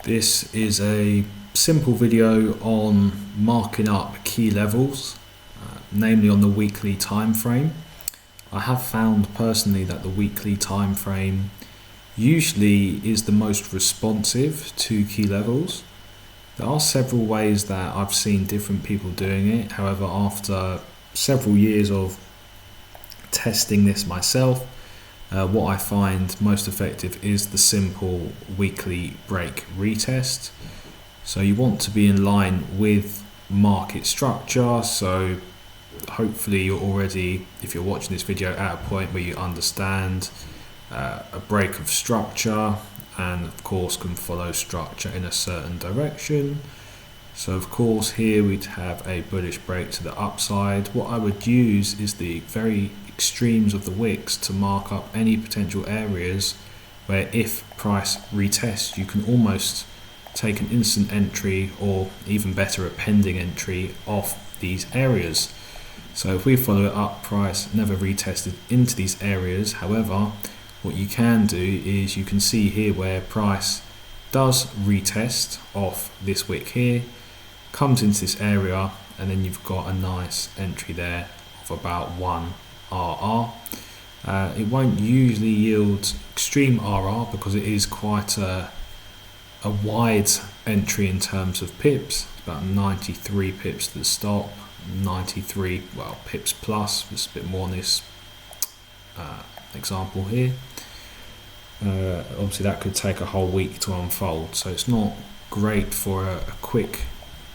This is a simple video on marking up key levels, namely on the weekly time frame. I have found personally that the weekly time frame usually is the most responsive to key levels. There are several ways that I've seen different people doing it. However, after several years of testing this myself, what I find most effective is the simple weekly break retest. So you want to be in line with market structure. So hopefully you're already, if you're watching this video, at a point where you understand a break of structure, and of course can follow structure in a certain direction. So of course here we'd have a bullish break to the upside. What I would use is the very extremes of the wicks to mark up any potential areas where, if price retests, you can almost take an instant entry, or even better, a pending entry off these areas. So if we follow it up, price never retested into these areas. However, what you can do is you can see here where price does retest off this wick here, comes into this area, and then you've got a nice entry there of about 1 RR. It won't usually yield extreme RR because it is quite a wide entry in terms of pips. It's about 93 pips to the stop, 93 pips plus. There's a bit more on this example here. Obviously that could take a whole week to unfold, so it's not great for a quick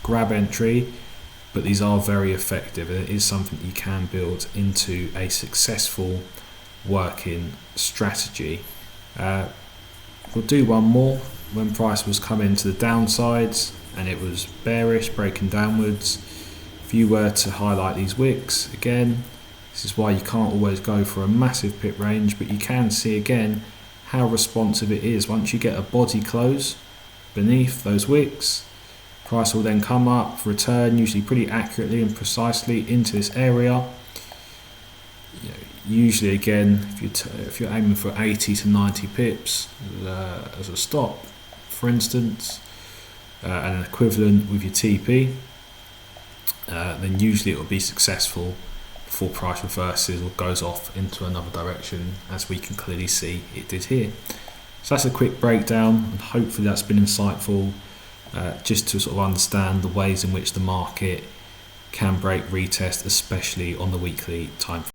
grab entry, but these are very effective, and it is something you can build into a successful working strategy. We'll do one more. When price was coming to the downsides and it was bearish, breaking downwards, if you were to highlight these wicks again, this is why you can't always go for a massive pip range, but you can see again how responsive it is. Once you get a body close beneath those wicks, price will then come up, return usually pretty accurately and precisely into this area. Usually again, if you're aiming for 80 to 90 pips as a stop, for instance, and an equivalent with your TP, then usually it will be successful before price reverses or goes off into another direction, as we can clearly see it did here. So that's a quick breakdown, and hopefully that's been insightful, just to sort of understand the ways in which the market can break retest, especially on the weekly time frame.